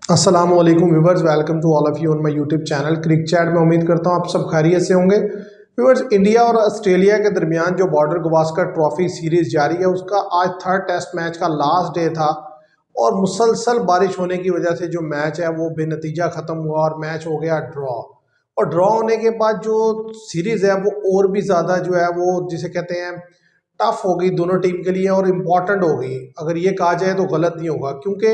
अस्सलाम वालेकुम viewers, welcome to all of you on my YouTube channel Cric Chat में। उम्मीद करता हूँ आप सब खैरियत से होंगे। व्यूवर्स, इंडिया और ऑस्ट्रेलिया के दरमियान जो बॉर्डर गवास्कर ट्रॉफी सीरीज़ जारी है, उसका आज थर्ड टेस्ट मैच का लास्ट डे था और मुसलसल बारिश होने की वजह से जो मैच है वो बेनतीजा ख़त्म हुआ और मैच हो गया ड्रॉ। और ड्रॉ होने के बाद जो सीरीज़ है वो और भी ज़्यादा जो है वो जिसे कहते हैं टफ हो गई दोनों टीम के लिए और इम्पॉर्टेंट हो गई। अगर ये कहा जाए तो गलत नहीं होगा, क्योंकि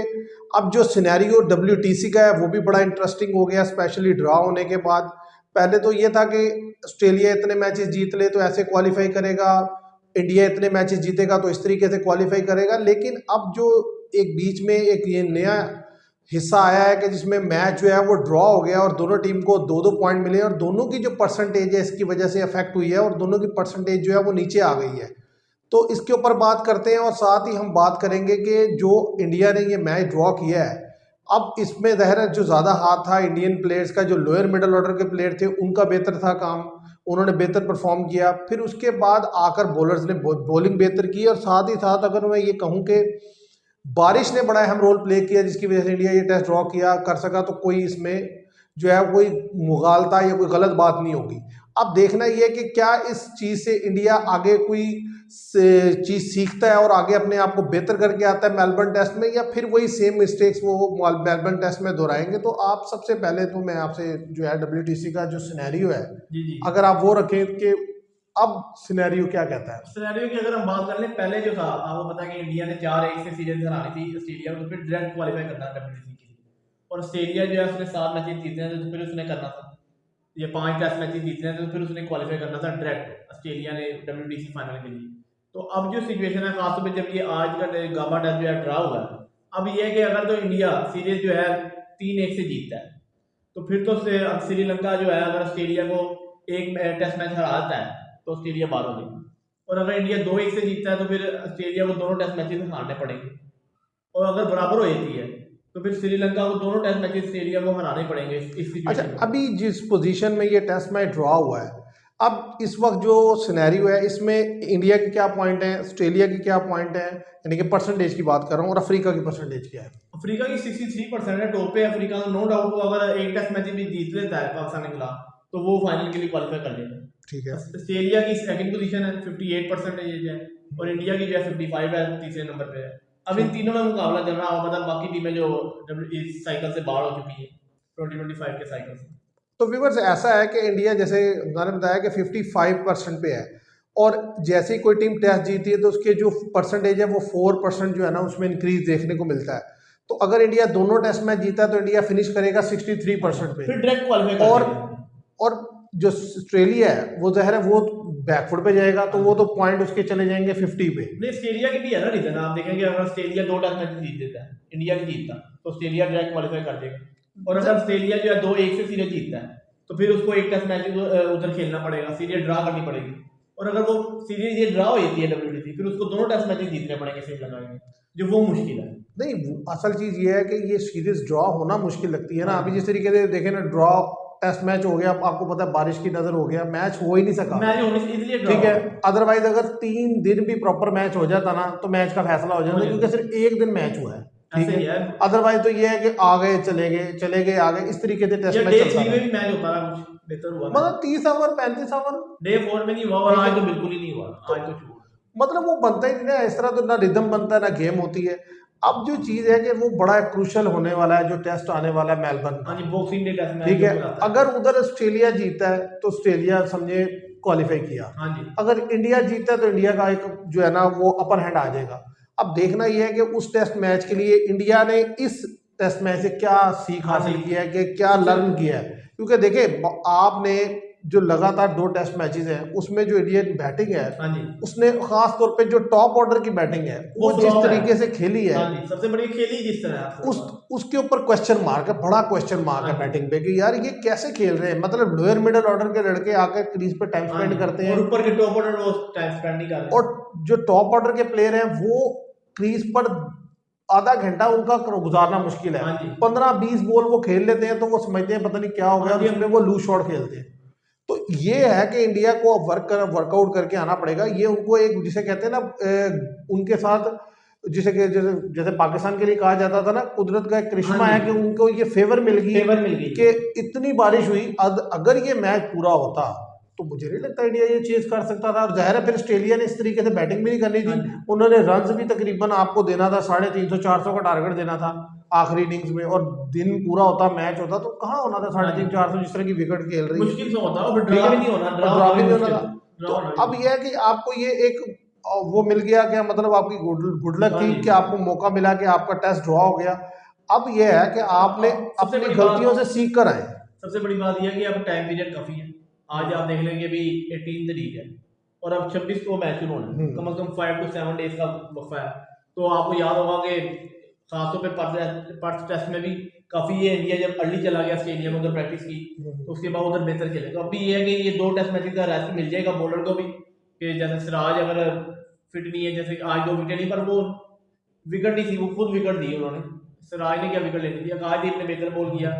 अब जो सिनेरियो WTC का है वो भी बड़ा इंटरेस्टिंग हो गया, स्पेशली ड्रॉ होने के बाद। पहले तो ये था कि ऑस्ट्रेलिया इतने मैचेस जीत ले तो ऐसे क्वालिफाई करेगा, इंडिया इतने मैचेस जीतेगा तो इस तरीके से क्वालिफाई करेगा। लेकिन अब जो एक बीच में एक ये नया हिस्सा आया है कि जिसमें मैच जो है वो ड्रॉ हो गया और दोनों टीम को दो दो पॉइंट मिले और दोनों की जो परसेंटेज है इसकी वजह से अफेक्ट हुई है और दोनों की परसेंटेज जो है वो नीचे आ गई है। तो इसके ऊपर बात करते हैं और साथ ही हम बात करेंगे कि जो इंडिया ने ये मैच ड्रॉ किया है, अब इसमें ज़ाहिर है जो ज़्यादा हाथ था इंडियन प्लेयर्स का, जो लोअर मिडल ऑर्डर के प्लेयर थे उनका बेहतर था काम, उन्होंने बेहतर परफॉर्म किया। फिर उसके बाद आकर बॉलर्स ने बॉलिंग बेहतर की और साथ ही साथ अगर मैं ये कहूँ कि बारिश ने बड़ा अहम रोल प्ले किया जिसकी वजह से इंडिया ये टेस्ट ड्रॉ किया कर सका। तो कोई इसमें जो है कोई मुगालता या कोई गलत बात नहीं होगी। अब देखना ये है कि क्या इस चीज़ से इंडिया आगे कोई चीज़ सीखता है और आगे अपने आप को बेहतर करके आता है मेलबर्न टेस्ट में, या फिर वही सेम मिस्टेक्स वो मेलबर्न टेस्ट में दोहराएंगे। तो आप सबसे पहले तो मैं आपसे जो है WTC का जो सिनेरियो है जी जी अगर आप वो रखें कि अब सिनेरियो क्या कहता है। सिनेरियो की अगर हम बात कर लें, पहले जो था आपको पता है कि इंडिया ने 4-1 से सीरीज हरानी थी ऑस्ट्रेलिया को, तो फिर डायरेक्ट क्वालिफाई करना था WTC के लिए। और ऑस्ट्रेलिया जो है उसने 7 मैचेस जीतने थे तो फिर उसने करना था, ये 5 टेस्ट मैचेस जीतने थे तो फिर उसने क्वालिफाई करना था डायरेक्ट ऑस्ट्रेलिया ने WTC फाइनल के लिए। तो अब जो सिचुएशन है खासतौर पर जब ये आज का गामा टेस्ट जो है ड्रा हुआ है, अब ये है कि अगर तो इंडिया सीरीज जो है 3-1 से जीतता है तो फिर तो श्रीलंका जो है अगर ऑस्ट्रेलिया को एक टेस्ट मैच हराता है तो ऑस्ट्रेलिया बाहर हो जाएगी। और अगर इंडिया 2-1 से जीतता है तो फिर ऑस्ट्रेलिया को दोनों टेस्ट मैचेस हारने पड़ेंगे। और अगर बराबर हो जाती है तो फिर श्रीलंका को दोनों टेस्ट मैचेस ऑस्ट्रेलिया को हराने पड़ेंगे इस अच्छा, सिचुएशन में। अभी जिस पोजीशन में ये टेस्ट मैच ड्रॉ हुआ है, अब इस वक्त जो सिनेरियो है इसमें इंडिया के क्या पॉइंट हैं, ऑस्ट्रेलिया के क्या पॉइंट हैं, यानी कि परसेंटेज की बात कर रहा हूँ, और अफ्रीका की परसेंटेज क्या है। अफ्रीका की 63% है टॉप पे अफ्रीका का, नो डाउट। वो अगर एक टेस्ट मैच भी जीत लेता है पाकिस्तान के खिलाफ तो वो फाइनल के लिए क्वालिफाई कर लेगा। ठीक है। ऑस्ट्रेलिया की सेकंड पोजीशन है, 58% है, और इंडिया की जो है 55 है, तीसरे नंबर पे है। अब इन तीनों में मुकाबला चल रहा है, मतलब बाकी टीमें जो इस साइकिल से बाहर हो चुकी है 2025 के साइकिल से। तो व्यूवर्स, ऐसा है कि इंडिया जैसे मैंने बताया कि 55% पे है और जैसे ही कोई टीम टेस्ट जीती है तो उसके जो परसेंटेज है वो 4% जो है ना उसमें इंक्रीज देखने को मिलता है। तो अगर इंडिया दोनों टेस्ट मैच जीता है तो इंडिया फिनिश करेगा 63% पे। फिर डायरेक्ट क्वालिफाई कर और लेगा। और जो ऑस्ट्रेलिया है वो ज़ाहिर है वो बैकफुट पे जाएगा, तो वो तो पॉइंट उसके चले जाएंगे 50 पे। नहीं, ऑस्ट्रेलिया की भी है ना रीजन, आप देखेंगे अगर ऑस्ट्रेलिया 2 टेस्ट मैच जीत देता है, इंडिया नहीं जीतता, तो ऑस्ट्रेलिया डायरेक्ट क्वालिफाई कर देगा। और अगर ऑस्ट्रेलिया जो है 2-1 से सीरीज जीतता है तो फिर उसको एक टेस्ट मैच उधर खेलना पड़ेगा, सीरीज ड्रा करनी पड़ेगी। और अगर वो सीरीज ये ड्रा हो जाती है WTC, फिर उसको दोनों टेस्ट मैचेस जीतने पड़ेंगे श्रीलंका में, जो वो मुश्किल है। नहीं, असल चीज़ ये है कि ये सीरीज ड्रॉ होना मुश्किल लगती है ना। हाँ। अभी जिस तरीके से देखें ना, ड्रॉ टेस्ट मैच हो गया, आपको पता है बारिश की नज़र हो गया, मैच हो ही नहीं सका। मैच होने से इसलिए ड्रा ठीक है, हो अदरवाइज अगर 3 दिन भी प्रॉपर मैच हो जाता ना तो मैच का फैसला हो जाता, क्योंकि सिर्फ एक दिन मैच हुआ है। ठीक ऐसे ही है, है। अदरवाइज तो ये है कि आ गए चले गए, चले गए आ गए, इस तरीके से टेस्ट ये मैच डे चलता 3 है। में भी मैच होता रहा, कुछ बेहतर हुआ, मतलब 30 ओवर 35 ओवर डे 4 में नहीं हुआ, और आज तो बिल्कुल ही नहीं हुआ, आज तो छोड़। मतलब वो बनता ही नहीं ना इस तरह, तो ना रिदम बनता है ना गेम होती है। अब जो चीज़ है कि वो बड़ा क्रूशल होने वाला है जो टेस्ट आने वाला है मेलबर्न हाँ का। जी, बॉक्सिंग डे टेस्ट मैच ठीक जो है, आता है। अगर उधर ऑस्ट्रेलिया जीता है तो ऑस्ट्रेलिया समझे क्वालिफाई किया, हाँ जी। अगर इंडिया जीता है तो इंडिया का एक जो है ना वो अपर हैंड आ जाएगा। अब देखना यह है कि उस टेस्ट मैच के लिए इंडिया ने इस टेस्ट मैच से क्या सीख हासिल किया है, कि क्या लर्न किया है। क्योंकि देखिए, आपने जो लगातार 2 टेस्ट मैचेस हैं उसमें जो इंडियन बैटिंग है हाँ जी। उसने खास तौर पे जो टॉप ऑर्डर की बैटिंग है वो जिस फ्लॉप है। तरीके से खेली है, हाँ जी, सबसे बड़ी खेली जिस तरह है, उस उसके ऊपर क्वेश्चन मार्क है, बड़ा क्वेश्चन मार्क है हाँ जी। बैटिंग पे कि यार ये कैसे खेल रहे हैं। मतलब लोअर मिडिल ऑर्डर के लड़के आकर क्रीज पे टाइम हाँ स्पेंड जी। करते और हैं ऊपर के टॉप ऑर्डर वो टाइम स्पेंड नहीं कर रहे हैं। और जो टॉप ऑर्डर के प्लेयर हैं वो क्रीज पर आधा घंटा उनका गुजारना मुश्किल है। हाँ जी। 15-20 बॉल वो खेल लेते हैं तो वो समझते हैं पता नहीं क्या हो गया, हाँ और जी। उसमें वो लूज शॉट खेलते हैं। तो ये है कि इंडिया को वर्कआउट करके आना पड़ेगा। ये उनको एक जिसे कहते हैं ना उनके साथ जिसे कि जैसे जैसे पाकिस्तान के लिए कहा जाता था ना, कुदरत का एक करिश्मा है कि उनको ये फेवर मिल गई कि इतनी बारिश हुई। अगर ये मैच पूरा होता तो मुझे नहीं लगता इंडिया ये चीज कर सकता था। और जाहिर है फिर ऑस्ट्रेलिया ने इस तरीके से बैटिंग भी नहीं करनी थी, उन्होंने रन्स भी तकरीबन आपको देना था 350-400 का टारगेट देना था आखिरी इनिंग्स में, और दिन पूरा होता मैच होता तो कहाँ होना था 350-400 जिस तरह की विकेट खेल रही है, मुश्किल से होता और ड्रा भी नहीं होना, ड्रा भी नहीं होना था। तो अब यह है कि आपको ये एक वो मिल गया क्या, मतलब आपकी गुड लक थी कि आपको मौका मिला कि आपका टेस्ट ड्रॉ हो गया। अब यह है कि आपने अपनी गलतियों से सीख कर आए। सबसे बड़ी बात यह है कि अब टाइम पीरियड काफी है। आज आप देख लेंगे अभी 18 तारीख है और अब 26 को मैच शुरू होना है, कम से कम 5 to 7 डेज का वक्फा है। तो आपको याद होगा कि खासतौर पे पर्थ टेस्ट में भी काफी ये इंडिया जब अर्ली चला गया स्टेडियम में उधर प्रैक्टिस की, तो उसके बाद उधर बेहतर खेले। तो अभी ये है कि ये 2 टेस्ट मैचेस का रेस्ट मिल जाएगा बॉलर को भी, कि जैसे सिराज अगर फिट नहीं है, जैसे आज 2 विकेट नहीं, पर वो विकेट नहीं थी, वो खुद विकेट दी उन्होंने। सिराज ने क्या विकेट लेनी थी, आकाशदीप ने बेहतर बॉल किया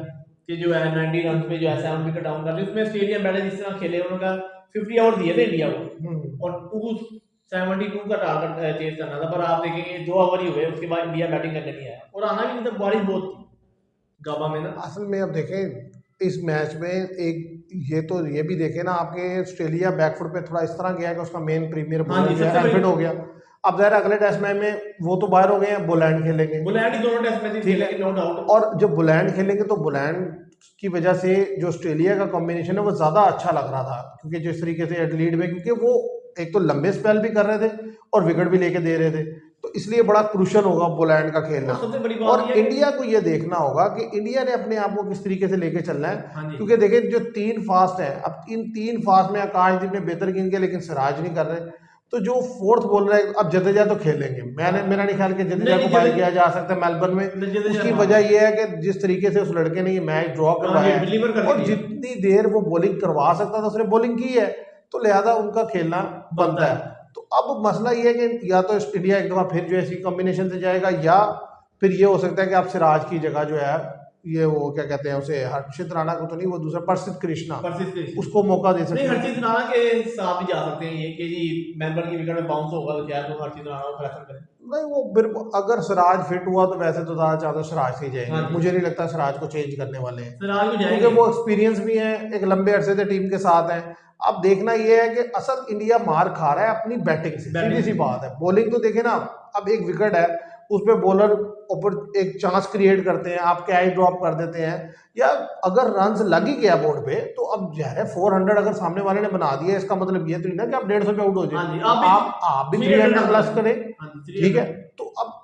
कि जो है 90 रन पे जो है 7 विकेट डाउन कर दी। उसमें ऑस्ट्रेलिया बैटर जिस तरह खेले, उन्होंने 50 आउट दिए थे इंडिया को और 272 का टारगेट चेज करना था, पर आप देखेंगे 2 ओवर ही हुए, उसके बाद इंडिया बैटिंग करने नहीं आया और आना भी नहीं था, बारिश बहुत थी गाबा में ना। असल में अब देखें इस मैच में एक ये भी देखें ना, आपके ऑस्ट्रेलिया बैकफुट पे थोड़ा इस तरह गया कि उसका मेन प्रीमियर अनफिट हो गया। अब जरा अगले टेस्ट मैच में वो तो बाहर हो गए हैं, बोलैंड खेलेंगे, बोलैंड ही दोनों टेस्ट मैच खेलेंगे नो डाउट। और जब बोलैंड खेलेंगे तो बोलैंड की वजह से जो ऑस्ट्रेलिया का कॉम्बिनेशन है वो ज़्यादा अच्छा लग रहा था, क्योंकि जिस तरीके से एडलीड में, क्योंकि वो एक तो लंबे स्पेल भी कर रहे थे और विकेट भी लेके दे रहे थे, तो इसलिए बड़ा क्रूशल होगा बोलैंड का खेलना। और इंडिया को ये देखना होगा कि इंडिया ने अपने आप को किस तरीके से लेके चलना है, क्योंकि देखें जो 3 फास्ट है, अब इन 3 फास्ट में आकाशदीप ने बेहतर गेंद किया लेकिन सिराज नहीं कर रहे, तो जो 4th बॉलर है अब जडेजा तो खेलेंगे। मेरा नहीं ख्याल कि जडेजा को बाहर किया जा सकता है मेलबर्न में। उसकी वजह यह है कि जिस तरीके से उस लड़के ने ये मैच ड्रॉ करवाया है और जितनी देर वो बॉलिंग करवा सकता था उसने बॉलिंग की है, तो लिहाजा उनका खेलना बनता है। तो अब मसला ये है कि या तो इंडिया एक दफा फिर जो है इसी कॉम्बिनेशन से जाएगा, या फिर ये हो सकता है कि आप सिराज की जगह जो है ये वो क्या कहते हैं उसे, हर्षित राणा को तो नहीं, वो दूसरा प्रसिद्ध कृष्णा, उसको मौका दे सकते हैं। हर्षित राणा के साथ भी जा सकते हैं ये कि जी मेलबर्न की विकेट में बाउंस होगा तो शायद वो हर्षित राणा को प्रेफर करें। नहीं, वो अगर सिराज फिट हुआ तो वैसे तो ज्यादा चाहता सिराज से जाएंगे। मुझे नहीं लगता सिराज को चेंज करने वाले हैं, क्योंकि वो एक्सपीरियंस भी है, एक लंबे अरसे से टीम के साथ है। अब देखना ये है कि असल इंडिया मार खा रहा है अपनी बैटिंग से, सीधी सी बात है। बॉलिंग तो देखे ना, अब एक विकेट है उसमें बॉलर ऊपर एक चांस क्रिएट करते हैं, आप कैच ड्रॉप कर देते हैं, या अगर रन्स लग ही गया बोर्ड पे तो अब जो है 400 अगर सामने वाले ने बना दिया, इसका मतलब ये तो नहीं ना कि आप 150 पे आउट हो जाए, आप भी 300 प्लस करें, ठीक है। तो अब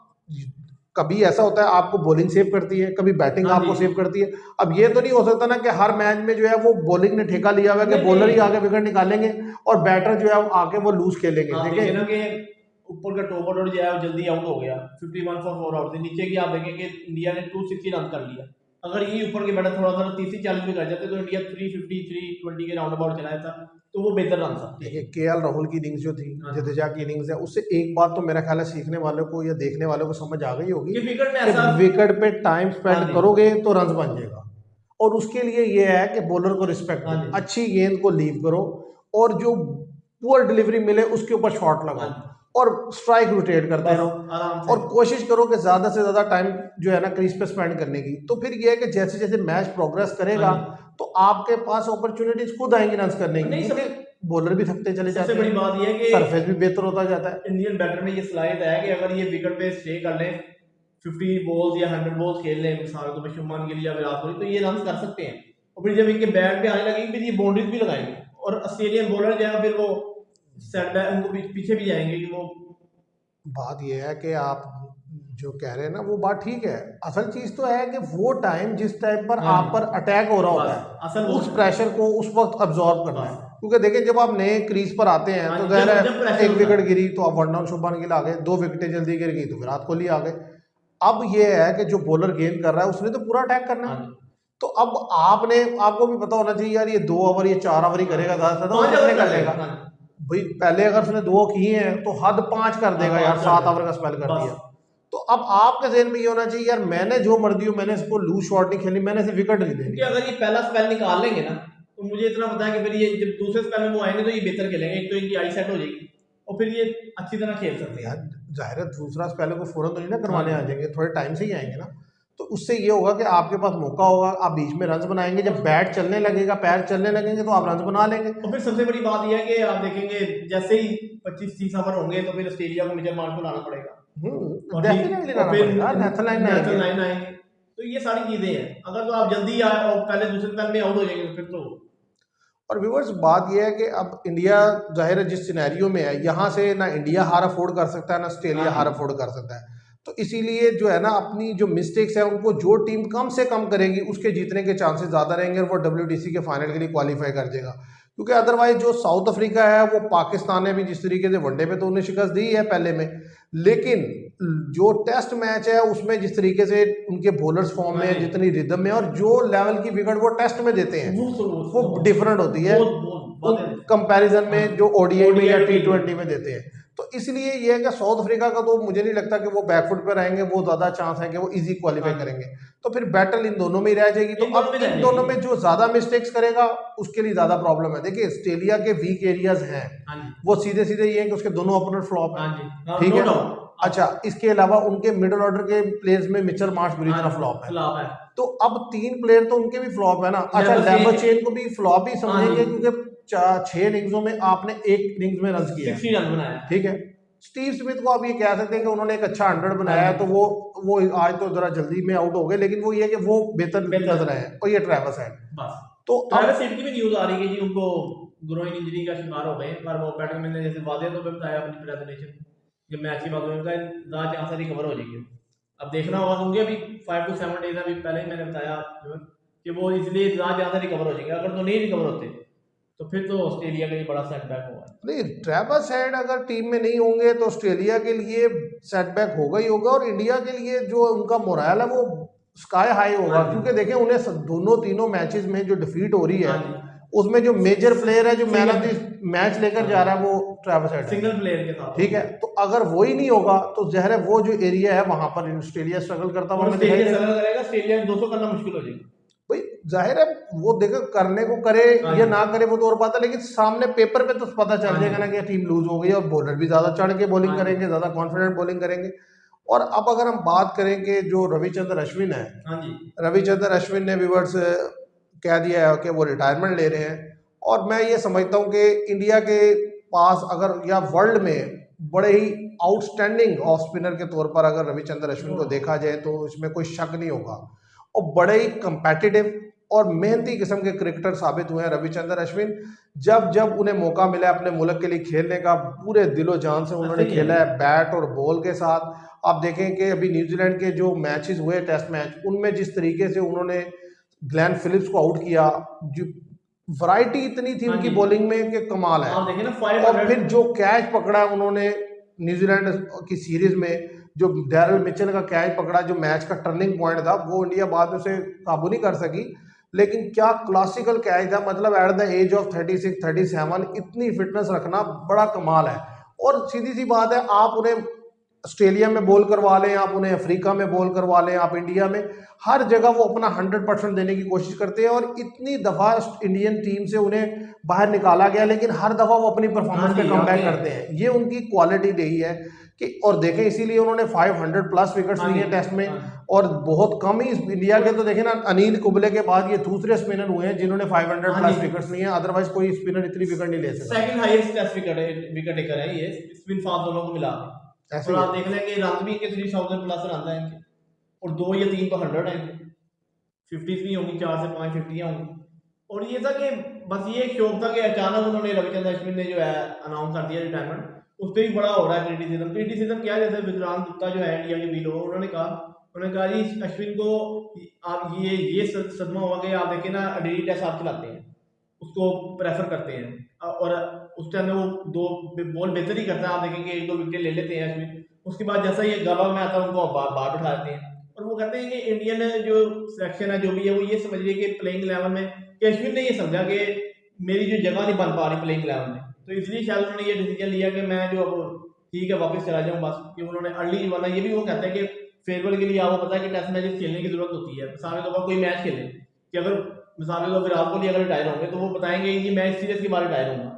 कभी ऐसा होता है आपको बॉलिंग सेव करती है, कभी बैटिंग आपको सेव करती है। अब ये तो नहीं हो सकता ना कि हर मैच में जो है वो बॉलिंग ने ठेका लिया हुआ है कि बॉलर ही आगे विकेट निकालेंगे और बैटर जो है आके वो लूज खेलेंगे। देखिए ऊपर का टॉप ऑर्डर जो है वो जल्दी आउट हो गया, 51 फॉर 4 आउट थे। नीचे की आप देखेंगे इंडिया ने 260 रन कर लिया। अगर ये ऊपर के बैटर थोड़ा सा 30-40 भी कर जाते तो इंडिया 350 320 के राउंड अबाउट चला जाता, तो वो बेहतर रन था। देखिए केएल राहुल की इनिंग्स जो थी, जडेजा की इनिंग्स है, उससे एक बात तो मेरा ख्याल है सीखने वालों को या देखने वालों को समझ आ गई होगी कि विकेट पे टाइम स्पेंड करोगे तो रन बन जाएगा। और उसके लिए ये है कि बॉलर को रिस्पेक्ट दो, अच्छी गेंद को लीव करो और जो पुअर डिलीवरी मिले उसके ऊपर शॉट लगाओ और स्ट्राइक रोटेट करते रहो और कोशिश करो कि ज्यादा से ज्यादा टाइम जो है ना क्रीज पे स्पेंड करने की। तो फिर ये है कि जैसे जैसे मैच प्रोग्रेस करेगा तो आपके पास अपॉर्चुनिटीज खुद आएंगी रन करने की, क्योंकि बॉलर भी थकते चले जाते हैं। सबसे बड़ी बात ये है कि सरफेस भी बेहतर होता जाता है। इंडियन बैटर में ये सलाहियत है कि अगर ये विकेट पे स्टे कर लें, 50 बॉल्स या 100 बॉल्स खेल लें मिसाल को शुभमान गिल या विराट कोहली, तो ये रन कर सकते हैं। और फिर जब इनके बैट पे आने लगेंगे फिर ये बाउंड्रीज भी लगाएंगे और ऑस्ट्रेलियन बॉलर जो है फिर वो सेट बैक उनको पीछे भी जाएंगे कि वो। बात यह है कि आप जो कह रहे हैं ना वो बात ठीक है। असल चीज तो है कि वो टाइम जिस टाइम पर आप पर अटैक हो रहा होता है असल उस प्रेशर को उस वक्त अब्जॉर्ब करना है, क्योंकि देखिए जब आप नए क्रीज पर आते हैं तो ज़ाहिर है एक विकेट गिरी तो आप 1 डाउन शुभमान गिल आ गए, 2 विकेटें जल्दी गिर गई तो विराट कोहली आ गए। अब ये है कि जो बॉलर गेंद कर रहा है उसने तो पूरा अटैक करना है। तो अब आपको भी पता होना चाहिए यार ये 2 ओवर ये 4 ओवर ही करेगा, ज्यादा कर लेगा भाई। पहले अगर उसने 2 किए हैं तो हद 5 कर देगा यार, 7 ओवर का स्पेल कर दिया। तो अब आपके ज़हन में ये होना चाहिए यार मैंने जो मर्जी हो, मैंने इसको लूज शॉट नहीं खेलनी, मैंने इसे विकेट नहीं देनी। अगर ये पहला स्पेल निकाल लेंगे ना तो मुझे इतना पता है कि फिर ये जब दूसरे स्पेल में वो आएंगे तो ये बेहतर खेलेंगे, एक तो इनकी आई सेट हो जाएगी और फिर ये अच्छी तरह खेल सकते हैं। जाहिर है दूसरा पहले को फौरन तो नहीं ना करवाने आ जाएंगे, थोड़े टाइम से ही आएंगे ना। तो उससे ये होगा कि आपके पास मौका होगा, आप बीच में रन्स बनाएंगे, जब बैट चलने लगेगा, पैर चलने लगेंगे तो आप रन्स बना लेंगे। और फिर सबसे बड़ी बात यह है कि आप देखेंगे जैसे ही 25-30 ओवर होंगे तो फिर ऑस्ट्रेलिया को मिचेल मार्श को लाना पड़ेगा, और डेफिनेटली लाना फिर पड़ेगा, नेशनल लाइन में नेशनल आएंगे। लाइन आएंगे। तो ये सारी चीजें हैं, अगर तो आप जल्दी आए और पहले दूसरे स्पेल में आउट हो जाएंगे तो फिर तो। और व्यूअर्स बात यह है कि अब इंडिया जाहिर है जिस सिनेरियो में है, यहाँ से ना इंडिया हार अफोर्ड कर सकता है ना ऑस्ट्रेलिया हार अफोर्ड कर सकता है। तो इसीलिए जो है ना अपनी जो मिस्टेक्स है उनको जो टीम कम से कम करेगी उसके जीतने के चांसेस ज़्यादा रहेंगे और वो WTC के फाइनल के लिए क्वालिफाई कर जाएगा। क्योंकि अदरवाइज जो साउथ अफ्रीका है वो पाकिस्तान ने भी जिस तरीके से वनडे पे तो उन्हें शिकस्त दी है पहले में, लेकिन जो टेस्ट मैच है उसमें जिस तरीके से उनके बॉलर्स फॉर्म में जितनी रिदम में और जो लेवल की विकेट वो टेस्ट में देते हैं वो डिफरेंट होती है कंपैरिजन में जो ODI में या T20 में देते हैं। तो इसलिए ये है कि साउथ अफ्रीका का तो मुझे नहीं लगता कि वो बैकफुट पर रहेंगे, वो ज्यादा चांस है कि वो इजी क्वालिफाई करेंगे। तो फिर बैटल इन दोनों में ही रह जाएगी। तो अब इन दोनों में जो ज्यादा मिस्टेक्स करेगा उसके लिए ज्यादा प्रॉब्लम है। देखिए ऑस्ट्रेलिया के वीक एरियाज हैं, वो सीधे सीधे ये है कि उसके दोनों ओपनर फ्लॉप है, ठीक है। अच्छा, इसके अलावा उनके मिडिल ऑर्डर के प्लेयर्स में मिचेल मार्श बुरी तरह फ्लॉप है। तो अब 3 प्लेयर तो उनके भी फ्लॉप है ना। अच्छा, लेबरचेन को भी फ्लॉप ही समझेंगे क्योंकि 6 इनिंग्सों में आपने 1 इनिंग्स में रन किया, 60 रन बनाया, ठीक है। स्टीव स्मिथ को आप ये कह सकते हैं कि उन्होंने एक अच्छा 100 बनाया है, तो वो आज तो जरा जल्दी में आउट हो गए, लेकिन वो ये कि वो बेहतर नजर आए हैं। और ये ट्रेविस हेड, बस तो ट्रेविस हेड की भी न्यूज आ रही है कि जी उनको ग्रोइन इंजरी का शिकार हो गए, पर वो बैट्समैन ने जैसे वादे तो बताया अपनी प्रेजेंटेशन जब मैच के बाद उनका ज्यादा चांस है रिकवर हो जाएगी। अब देखना होगा क्योंकि अभी 5 to 7 डेज अभी पहले मैंने बताया कि वो इसलिए ज्यादा रिकवर हो जाएंगे। अगर तो नहीं रिकवर होते तो फिर तो ऑस्ट्रेलिया के लिए बड़ा सेटबैक होगा। नहीं, ट्रेविस हेड अगर टीम में नहीं होंगे तो ऑस्ट्रेलिया के लिए सेटबैक होगा ही होगा, और इंडिया के लिए जो उनका मोरल है वो स्काई हाई होगा। क्योंकि देखें उन्हें दोनों तीनों मैचेस में जो डिफीट हो रही है उसमें जो मेजर प्लेयर है जो मैन ऑफ द मैच लेकर जा रहा है वो ट्रेविस हेड सिंगल प्लेयर के साथ, ठीक है। तो अगर वो ही नहीं होगा तो जहर है वो जो एरिया है वहां पर ऑस्ट्रेलिया स्ट्रगल करता हुआ ऑस्ट्रेलिया 200 करना मुश्किल हो जाएगा। भाई जाहिर है वो देखो करने को करे या ना करे वो तो और बात है, लेकिन सामने पेपर पे तो पता चल जाएगा ना कि टीम लूज हो गई और बॉलर भी ज्यादा चढ़ के बॉलिंग करेंगे, ज्यादा कॉन्फिडेंट बॉलिंग करेंगे। और अब अगर हम बात करें कि जो रविचंद्र अश्विन है, रविचंद्र अश्विन ने व्यूअर्स कह दिया है कि वो रिटायरमेंट ले रहे हैं। और मैं ये समझता हूँ कि इंडिया के पास अगर या वर्ल्ड में बड़े ही आउटस्टैंडिंग ऑफ स्पिनर के तौर पर अगर रविचंद्र अश्विन को देखा जाए तो इसमें कोई शक नहीं होगा, और बड़े ही कंपेटिटिव और मेहनती किस्म के क्रिकेटर साबित हुए हैं रविचंद्र अश्विन। जब जब उन्हें मौका मिला अपने मुल्क के लिए खेलने का पूरे दिलो जान से उन्होंने खेला है बैट और बॉल के साथ। आप देखें कि अभी न्यूजीलैंड के जो मैचेस हुए टेस्ट मैच उनमें जिस तरीके से उन्होंने ग्लेन फिलिप्स को आउट किया, जो वैरायटी इतनी थी उनकी बॉलिंग में कि कमाल है। और फिर जो कैच पकड़ा उन्होंने न्यूजीलैंड की सीरीज में, जो डैरल मिचेल का कैच पकड़ा जो मैच का टर्निंग पॉइंट था, वो इंडिया बाद में उसे काबू नहीं कर सकी, लेकिन क्या क्लासिकल कैच था। मतलब एट द एज ऑफ 36-37 इतनी फिटनेस रखना बड़ा कमाल है। और सीधी सी बात है, आप उन्हें ऑस्ट्रेलिया में बॉल करवा लें, आप उन्हें अफ्रीका में बॉल करवा लें, आप इंडिया में, हर जगह वो अपना 100% देने की कोशिश करते हैं। और इतनी दफ़ा इंडियन टीम से उन्हें बाहर निकाला गया, लेकिन हर दफ़ा वो अपनी परफॉर्मेंस पे कमबैक करते हैं। ये उनकी क्वालिटी रही है कि, और देखें इसीलिए उन्होंने 500+ विकेट्स लिए टेस्ट में। और बहुत कम ही इंडिया के तो देखें ना, अनिल कुंबले के बाद ये दूसरे स्पिनर हुए हैं जिन्होंने 500+ विकेट्स लिए हैं, अदरवाइज कोई स्पिनर इतनी विकेट नहीं ले सकता। Second highest test wicket taker है ये, स्पिन फास्ट दोनों को मिला। और आप देख लेंगे रन भी इनके 3000+ रन है इनके, और 2 या 3 तो 100 है इनके, 50s भी होंगी, 4 से 5 50 होंगी। और ये था कि बस ये एक शौक था कि अचानक उन्होंने रविचंद्र अश्विन ने जो है अनाउंस कर दिया रिटायरमेंट। उस पर भी बड़ा हो रहा है क्रिटिसिज्म क्या, जैसे विक्रांत गुप्ता जो है इंडिया के वीलो, उन्होंने कहा जी अश्विन को आप ये सदमा हुआ कि आप देखिए ना डेली टेस्ट आप खिलाते हैं, उसको प्रेफर करते हैं, और उस टाइम में वो 2 बॉल बेहतर ही करता है, आप देखेंगे 1-2 विकेट ले लेते हैं अश्विन। उसके बाद जैसा ये गवा में आता है उनको बाहर बिठा देते हैं। और वो कहते हैं कि इंडियन जो सिलेक्शन है जो भी है वो ये समझ रही है कि प्लेइंग 11 में, कि अश्विन ने ये समझा कि मेरी जो जगह नहीं बन पा रही प्लेइंग 11 में, तो इसलिए शायद उन्होंने ये डिसीजन लिया कि मैं जो अब ठीक है वापस चला जाऊँ बस। कि उन्होंने अर्ली, वरना ये भी वो कहते हैं कि फेयरवेल के लिए आपको पता है कि टेस्ट मैचेस खेलने की जरूरत होती है। मिसाल के तौर पर कोई मैच खेले कि अगर मिसाल के तौर पर विराट कोहली अगर रिटायर होंगे तो वो बताएंगे कि मैं इस सीरीज के बाद रिटायर होंगा,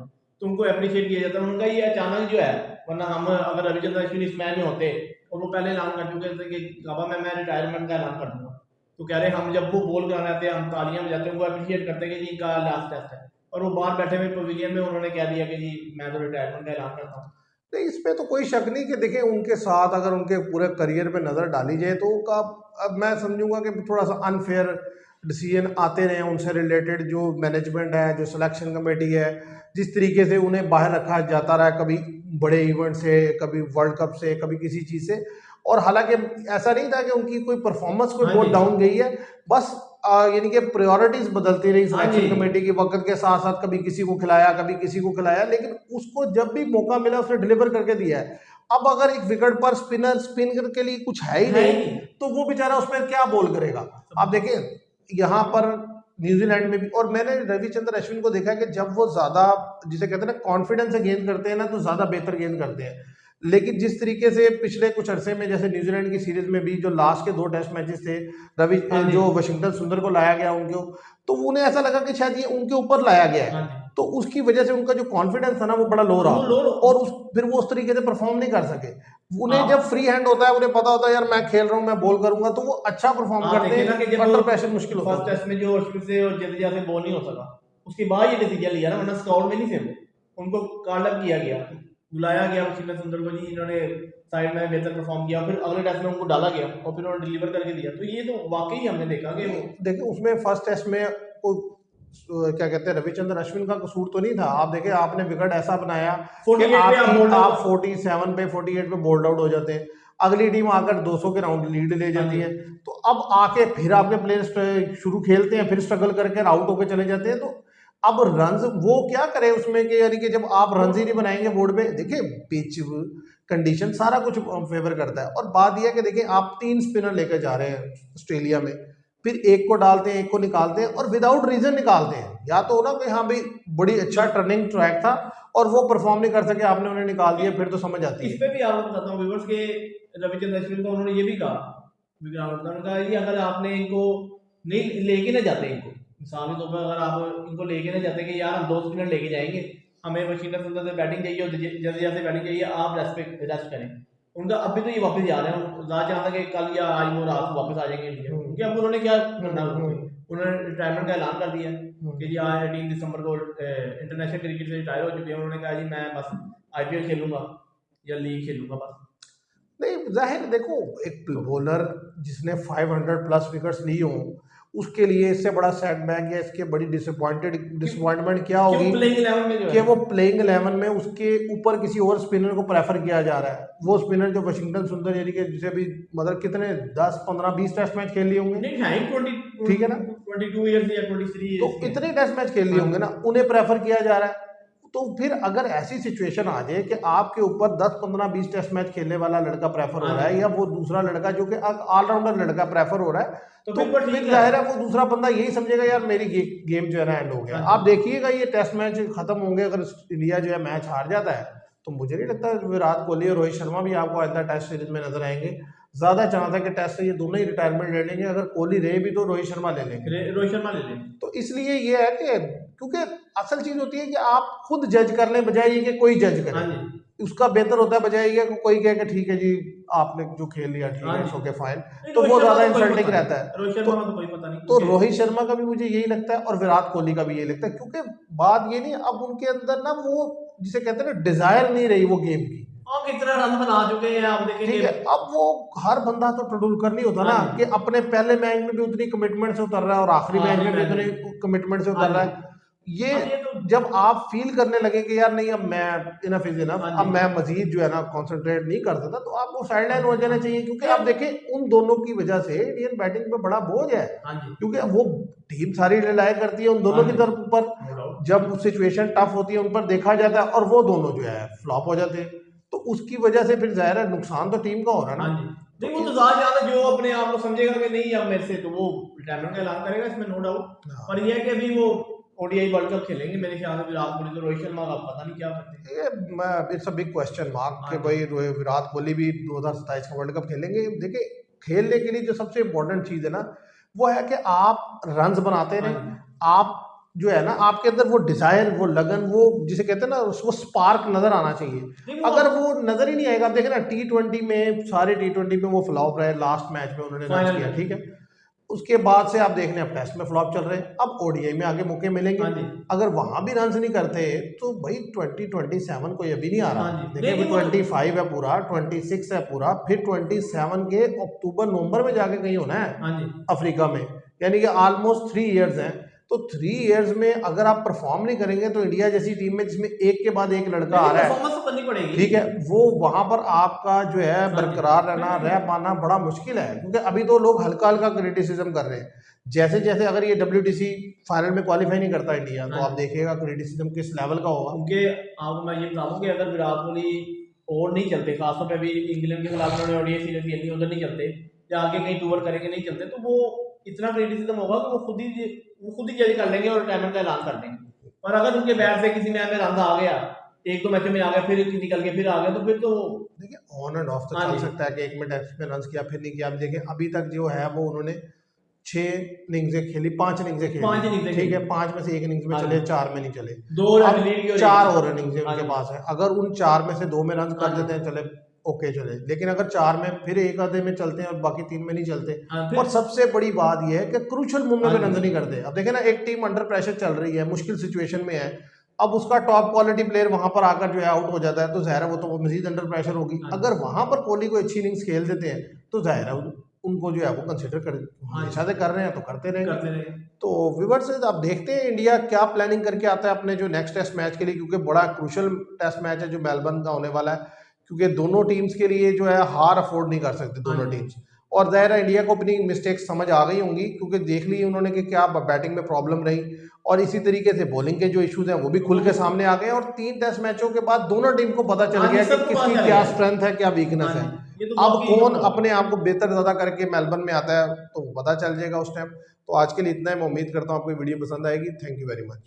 तो उनको अप्रिशिएट किया जाता है। उनका ये अचानक जो है वरना हम अगर रविचंद्र अश्विन इस मैच में होते और वो पहले ऐलान कर चुके थे कि गाबा में मैं रिटायरमेंट का ऐलान कर दूंगा, तो कह रहे हम जब वो बॉल कराने आते हैं हम तालियां बजाते हैं, उनको अप्रिशिएट करते हैं कि जी इनका लास्ट टेस्ट है, और वो बाहर बैठे हुए पवेलियन में उन्होंने कह दिया कि जी मैं तो रिटायरमेंट का ऐलान करता हूँ। नहीं, इसमें तो कोई शक नहीं कि देखिए उनके साथ अगर उनके पूरे करियर पे नज़र डाली जाए तो का अब मैं समझूंगा कि थोड़ा सा अनफेयर डिसीजन आते रहे उनसे रिलेटेड। जो मैनेजमेंट है, जो सिलेक्शन कमेटी है, जिस तरीके से उन्हें बाहर रखा जाता रहा है, कभी बड़े इवेंट से, कभी वर्ल्ड कप से, कभी किसी चीज़ से, और हालांकि ऐसा नहीं था कि उनकी कोई परफॉर्मेंस कोई हाँ बहुत जी, डाउन गई है, बस यानी कि प्रायोरिटीज बदलती रही हाँ जी, सिलेक्शन कमेटी की वक्त के साथ साथ, कभी किसी को खिलाया कभी किसी को खिलाया, लेकिन उसको जब भी मौका मिला उसने डिलीवर करके दिया है। अब अगर एक विकेट पर स्पिनर स्पिन के लिए कुछ है ही है ही नहीं नहीं। तो वो बेचारा उसमें क्या बॉल करेगा। आप देखें यहाँ पर न्यूजीलैंड में भी, और मैंने रविचंद्र अश्विन को देखा कि जब वो ज्यादा जिसे कहते हैं ना कॉन्फिडेंस से गेंद करते हैं ना तो ज्यादा बेहतर गेंद करते हैं। लेकिन जिस तरीके से पिछले कुछ अरसे में जैसे न्यूजीलैंड की सीरीज में भी जो लास्ट के 2 टेस्ट मैचेस थे, रवि हाँ जी, जो वाशिंगटन सुंदर को लाया गया उनको, तो उन्हें ऐसा लगा कि शायद ये उनके ऊपर लाया गया हाँ है, जी, तो उसकी वजह से उनका जो कॉन्फिडेंस था ना वो बड़ा लो वो रहा, लो और फिर वो उस तरीके से परफॉर्म नहीं कर सके। उन्हें जब आप फ्री हैंड होता है, उन्हें पता होता है यार मैं खेल रहा हूँ, मैं बॉल करूंगा, तो वो अच्छा परफॉर्म आप करते देखिए ना कि हैं, जब अंडर प्रेशर मुश्किल होता फर्स्ट है टेस्ट में जो अश्विन से और जडेजा से बॉल नहीं हो सका, उसके बाद ये डिसीजन लिया ना, वरना स्काउट में नहीं थे वो, उनको कॉल अप किया गया, बुलाया गया वाशिंगटन सुंदर को, जी इन्होंने साइड में बेहतर परफॉर्म किया, फिर अगले टेस्ट में उनको डाला गया और फिर उन्होंने डिलीवर करके दिया। तो ये तो वाकई हमने देखा कि वो देखिए उसमें फर्स्ट टेस्ट में वो क्या कहते हैं रविचंद्र अश्विन का कसूर तो नहीं था। आप देखें आपने विकेट ऐसा बनाया कि 48 पे आप बोल्ड आप आउट, 47 पे 48 पे बोल्ड आउट हो जाते हैं, अगली टीम आकर 200 के राउंड लीड ले हाँ जाती जी, है, तो अब आके फिर आपके प्लेयर शुरू खेलते हैं, फिर स्ट्रगल करके आउट होकर चले जाते हैं, तो अब रन वो क्या करे उसमें कि यानी कि जब आप रन ही नहीं बनाएंगे बोर्ड पे, देखिए पिच कंडीशन सारा कुछ फेवर करता है। और बात यह है कि देखिए आप 3 स्पिनर लेकर जा रहे हैं ऑस्ट्रेलिया में, फिर एक को डालते हैं एक को निकालते हैं और विदाउट रीजन निकालते हैं, या तो ना कि हाँ भाई बड़ी अच्छा टर्निंग ट्रैक था और वो परफॉर्म नहीं कर सके, आपने उन्हें निकाल दिया, फिर तो समझ आती इस है। पे भी आपको बताता हूँ व्यूअर्स के रविचंद्र अश्विन को उन्होंने ये भी कहा, उन्होंने कहा ये अगर आपने इनको नहीं लेके ना जाते, इनको मिसाल के तौर पर अगर आप इनको लेके ना जाते कि यार हम 2 स्पिनर लेके जाएंगे, हमें वाशिंगटन सुंदर से बैटिंग चाहिए और जडेजा से बैटिंग चाहिए, आप रेस्ट करें, उनका अभी तो ये वापस जा रहे हैं, ज़्यादा चाहता कि कल या आज वो रात को वापस आ जाएंगे इंडिया, क्योंकि अब उन्होंने क्या करना, उन्होंने रिटायरमेंट का ऐलान कर दिया कि जी आज 18 दिसंबर को इंटरनेशनल क्रिकेट से रिटायर हो चुके हैं, उन्होंने कहा जी मैं बस आईपीएल खेलूंगा या लीग खेलूंगा बस। नहीं जाहिर देखो, एक बॉलर जिसने 500 प्लस विकेट्स ली हों उसके लिए इससे बड़ा सेटबैक या इसके बड़ी डिसअपॉइंटमेंट क्या क्यों होगी प्लेइंग 11 में जो कि है वो प्लेइंग 11 में उसके ऊपर किसी और स्पिनर को प्रेफर किया जा रहा है। वो स्पिनर जो वाशिंगटन सुंदर यानी कि जिसे भी मतलब कितने 10 15 20 टेस्ट मैच खेल लिए होंगे, नहीं है ही 20 ठीक है ना, 22 ईयर्स या 23 तो ईयर्स के। इतने टेस्ट मैच खेल लिए हाँ होंगे ना, उन्हें प्रेफर किया जा रहा है। तो फिर अगर ऐसी सिचुएशन आ जाए कि आपके ऊपर 10 15 20 टेस्ट मैच खेलने वाला लड़का प्रेफर हो रहा है, या वो दूसरा लड़का जो कि ऑलराउंडर लड़का प्रेफर हो रहा है, तो तो फिर ठीक जाहिर है। है वो दूसरा बंदा यही समझेगा यार मेरी गेम जो है ना एंड हो गया। हाँ आप देखिएगा ये टेस्ट मैच खत्म होंगे, अगर इंडिया जो है मैच हार जाता है तो मुझे नहीं लगता विराट कोहली और रोहित शर्मा भी आपको आइंदा टेस्ट सीरीज में नजर आएंगे। ज्यादा चांस है कि टेस्ट से ये दोनों ही रिटायरमेंट ले लेंगे, अगर कोहली रहे भी तो रोहित शर्मा ले लेंगे। रोहित शर्मा ले लें। तो इसलिए ये है कि क्योंकि असल चीज होती है कि आप खुद जज करने बजाय ये कि कोई जज हाँ करे, जी, उसका बेहतर होता है बजाय ये कि कोई कहे कि ठीक है जी आपने जो खेल लिया ठीक हाँ है, जी। ओके फाइन, नहीं, तो रोहित वो शर्मा ज्यादा तो कोई इंसल्टिंग पता रहता नहीं, है। रोहित तो शर्मा का तो कोई पता नहीं तो क्योंकि रोहित शर्मा का भी मुझे यही लगता है और विराट कोहली का भी यही लगता है, क्योंकि बात ये नहीं अब उनके अंदर ना वो जिसे कहते हैं ना डिजायर नहीं रही वो गेम की। हम कितना रन बना चुके हैं आप देखेंगे। ठीक है, अब वो हर बंदा तो टेंडुलकर नहीं होता हाँ ना जी, कि अपने पहले मैच में भी उतनी कमिटमेंट से उतर रहा है और आखिरी मैच आखिरी में भी मैच उतनी में। कमिटमेंट से हाँ उतर रहा जी, है। ये अब ये तो जब आप फील करने लगे कि यार नहीं अब मैं इनफ इज इनफ, हाँ अब जी, मैं मजीद जो है ना कंसंट्रेट नहीं कर सकता, तो आपको साइड हाँ लाइन हो जाना चाहिए, क्योंकि जी, आप देखें उन दोनों की वजह से इंडियन बैटिंग पे बड़ा बोझ है, हाँ जी, क्योंकि वो टीम सारी रिलाय करती है उन हाँ दोनों की जी, तरफ ऊपर, नो डाउट। जब सिचुएशन टफ होती है उन पर देखा जाता है और वो दोनों जो है फ्लॉप हो जाते हैं, तो उसकी वजह से फिर जाहिर है नुकसान तो टीम का हो रहा है हाँ ना। जी, तो नहीं वो तो ज़्यादा जो अपने आप को समझेगा कि नहीं अब मेरे से, तो वो रिटायरमेंट का ऐलान करेगा, इसमें नो डाउट। हाँ, पर ये है कि अभी वो ओडीआई वर्ल्ड कप खेलेंगे मेरे ख्याल से विराट कोहली, तो रोहित शर्मा का पता नहीं क्या करते हैं। ये it's a big question mark हाँ कि जी, भाई विराट कोहली भी 2027 का वर्ल्ड कप खेलेंगे। देखिए खेलने के लिए जो सबसे इम्पोर्टेंट चीज़ है ना वो है कि आप रन्स बनाते हाँ रहें, जी, आप जो है ना आपके अंदर वो डिजायर, वो लगन, वो जिसे कहते हैं ना वो स्पार्क नजर आना चाहिए। देखो अगर वो नजर ही नहीं आएगा, आप देखें ना T20 में, सारे T20 में वो फ्लॉप रहे, लास्ट मैच में उन्होंने रन फाइनल किया, में। ठीक है। उसके बाद से आप देख लें अब टेस्ट में फ्लॉप चल रहे हैं, अब ओडीआई में आगे मौके मिलेंगे। हाँ जी, अगर वहां भी रन नहीं करते तो भाई 2027 कोई अभी नहीं आ हाँ रहा, जी, देखिए अभी लेकिन वो 25 है पूरा, 26 है पूरा, फिर 27 के अक्टूबर नवंबर में जाके कहीं होना है हाँ जी, अफ्रीका में, यानी कि ऑलमोस्ट 3 इयर्स हैं। तो 3 इयर्स में अगर आप परफॉर्म नहीं करेंगे तो इंडिया जैसी टीम में जिसमें एक के बाद एक लड़का आ लेकिन रहा है, परफॉर्मेंस तो करनी पड़ेगी। ठीक है, वो वहां पर आपका जो है हाँ जी, बरकरार रहना, बिल्कुल। रह पाना बड़ा मुश्किल है, क्योंकि अभी तो लोग हल्का हल्का क्रिटिसिज्म कर रहे हैं। जैसे जैसे अगर ये WTC फाइनल में क्वालिफाई नहीं करता इंडिया, तो हाँ आप जी, देखिएगा क्रिटिसिज्म किस लेवल का होगा। क्योंकि आपको मैं ये बता दूं कि अगर विराट कोहली और नहीं चलते, खासतौर पे अभी इंग्लैंड के खिलाफ उन्होंने ओडीआई सीरीज खेली, उधर नहीं चलते या आगे कहीं टूर करेंगे नहीं चलते, तो वो इतना क्रिटिसिज्म होगा कि वो खुद ही जज कर लेंगे और रिटायरमेंट का ऐलान कर देंगे। और अगर उनके बैट से किसी मैच में रन आ गया, एक दो मैचों में आ गया, फिर निकल के फिर आ गया, तो फिर तो देखिए ऑन एंड ऑफ तो हाँ चल जी, सकता है कि एक में टेस्ट में रन किया फिर नहीं किया। अब देखिए अभी तक जो है वो उन्होंने 6 इनिंग्सें खेली, 5 इनिंग्सें पांच खेली, इनिंग्स ठीक है, खेली। 5 में से एक इनिंग्स में हाँ चले, जी, 4 में नहीं चले। दो रन अब लीड की और 4 एक। और इनिंग्सें हाँ उनके जी, पास है, अगर उन 4 में से 2 में रन हाँ कर जी, देते हैं, चले ओके चले, लेकिन अगर 4 में फिर एक आधे में चलते हैं और बाकी 3 में नहीं चलते। हाँ और फिर सबसे बड़ी बात यह है कि क्रूशल हाँ मोमेंट में रन जी, नहीं करते। अब देखें ना, एक टीम अंडर प्रेशर चल रही है, मुश्किल सिचुएशन में है, अब उसका टॉप क्वालिटी प्लेयर वहां पर आकर जो है आउट हो जाता है, तो जाहिर है वो तो मजीद अंडर प्रेशर होगी। हाँ अगर जी, वहां पर कोहली को अच्छी इनिंग्स खेल देते हैं तो जाहिर है उनको जो है वो कंसिडर कर, हाँ हमेशा से जी, कर रहे हैं तो करते रहेंगे। करते रहे। तो व्यूअर्स अब देखते हैं इंडिया क्या प्लानिंग करके आता है अपने जो नेक्स्ट टेस्ट मैच के लिए, क्योंकि बड़ा क्रूशल टेस्ट मैच है जो मेलबर्न का होने वाला है, क्योंकि दोनों टीम्स के लिए जो है हार अफोर्ड नहीं कर सकते हाँ दोनों जी, टीम्स। और जाहिर है इंडिया को अपनी मिस्टेक्स समझ आ गई होंगी, क्योंकि देख ली उन्होंने कि क्या बैटिंग में प्रॉब्लम रही, और इसी तरीके से बॉलिंग के जो इश्यूज हैं वो भी खुल के सामने आ गए, और 3 टेस्ट मैचों के बाद दोनों टीम को पता चल हाँ जी, गया कि सबको पता किसकी चल क्या गया। स्ट्रेंथ है, क्या वीकनेस हाँ है। जी, ये तो अब वाकई कौन नंबर वन। अपने आप को बेहतर ज्यादा करके मेलबर्न में आता है तो वो पता चल जाएगा उस टाइम। तो आज के लिए इतना है, मैं उम्मीद करता हूँ आपको वीडियो पसंद आएगी। Thank you very much.